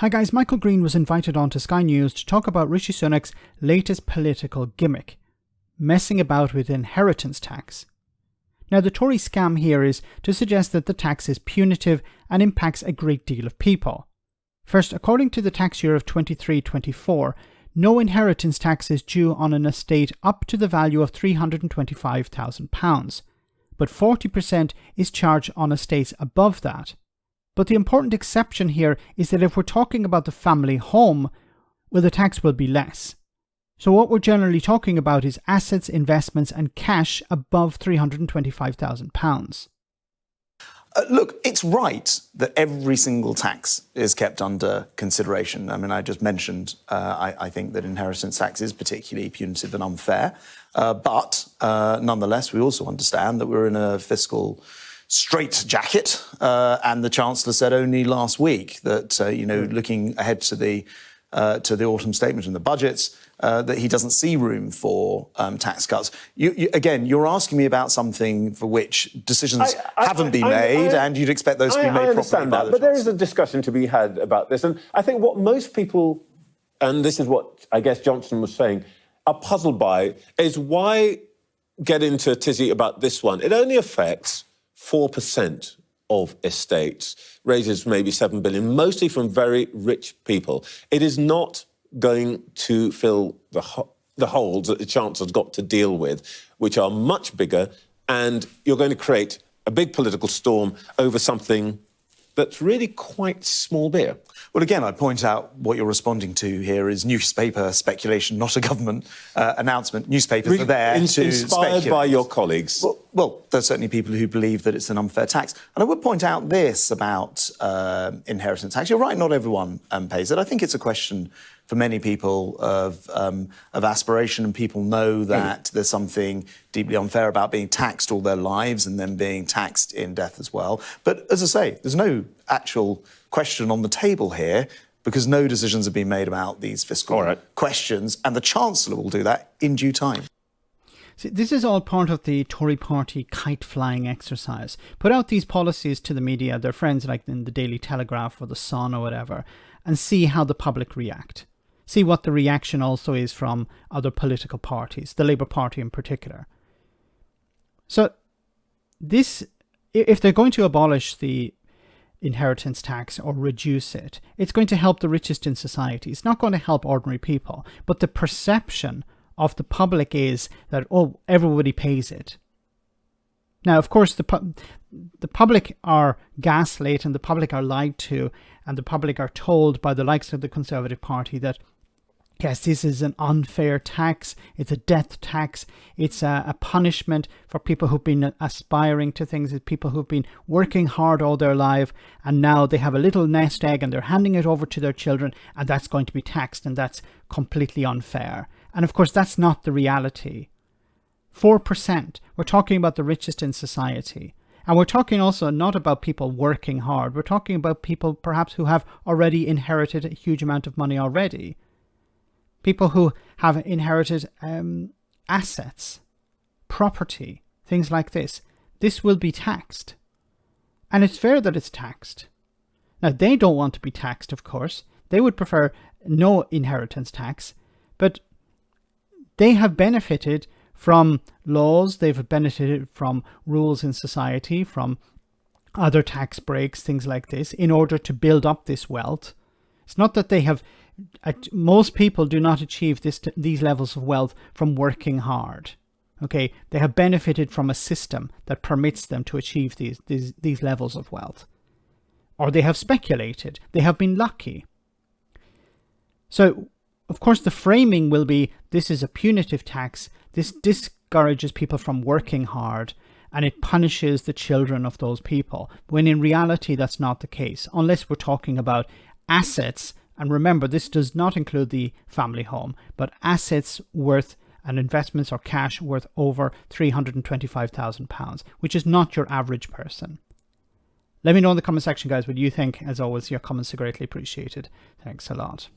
Hi guys, Michael Green was invited on to Sky News to talk about Rishi Sunak's latest political gimmick, messing about with inheritance tax. Now the Tory scam here is to suggest that the tax is punitive and impacts a great deal of people. First, according to the tax year of 23-24, no inheritance tax is due on an estate up to the value of £325,000, but 40% is charged on estates above that. But the important exception here is that if we're talking about the family home, well, the tax will be less. So what we're generally talking about is assets, investments and cash above £325,000. Look, it's right that every single tax is kept under consideration. I mean, I just mentioned, I think that inheritance tax is particularly punitive and unfair. But nonetheless, we also understand that we're in a fiscal straitjacket, and the Chancellor said only last week that, looking ahead to the autumn statement and the budgets, that he doesn't see room for tax cuts. You're asking me about something for which decisions haven't been made, and you'd expect those to be made properly by the Chancellor. But there is a discussion to be had about this, and I think what most people, and this is what I guess Johnson was saying, are puzzled by is why get into a tizzy about this one. It only affects 4% of estates, raises maybe 7 billion, mostly from very rich people. It is not going to fill the holes that the Chancellor's got to deal with, which are much bigger, and you're going to create a big political storm over something that's really quite small beer. Well, again, I'd point out what you're responding to here is newspaper speculation, not a government announcement. Newspapers are there to inspired speculate. by your colleagues. Well, there's certainly people who believe that it's an unfair tax. And I would point out this about inheritance tax. You're right, not everyone pays it. I think it's a question for many people of aspiration, and people know that there's something deeply unfair about being taxed all their lives and then being taxed in death as well. But as I say, there's no actual question on the table here because no decisions have been made about these fiscal questions, and the Chancellor will do that in due time. See, this is all part of the Tory party kite-flying exercise. Put out these policies to the media, their friends like in the Daily Telegraph or the Sun or whatever, and see how the public react. See what the reaction also is from other political parties, the Labour Party in particular. So this, if they're going to abolish the inheritance tax or reduce it, it's going to help the richest in society. It's not going to help ordinary people. But the perception of the public is that, oh, everybody pays it. Now, of course, the public are gaslit and the public are lied to, and the public are told by the likes of the Conservative Party that, yes, this is an unfair tax, it's a death tax, it's a punishment for people who've been aspiring to things, it's people who've been working hard all their life, and now they have a little nest egg and they're handing it over to their children, and that's going to be taxed, and that's completely unfair. And of course, that's not the reality. 4%, we're talking about the richest in society. And we're talking also not about people working hard, we're talking about people perhaps who have already inherited a huge amount of money already. People who have inherited assets, property, things like this. This will be taxed. And it's fair that it's taxed. Now, they don't want to be taxed, of course. They would prefer no inheritance tax. But they have benefited from laws. They've benefited from rules in society, from other tax breaks, things like this, in order to build up this wealth. It's not that they have... Most people do not achieve these levels of wealth from working hard. Okay, they have benefited from a system that permits them to achieve these levels of wealth. Or they have speculated. They have been lucky. So, of course, the framing will be, this is a punitive tax. This discourages people from working hard, and it punishes the children of those people. When in reality, that's not the case, unless we're talking about assets. And remember, this does not include the family home, but assets worth and investments or cash worth over £325,000, which is not your average person. Let me know in the comment section, guys, what you think. As always, your comments are greatly appreciated. Thanks a lot.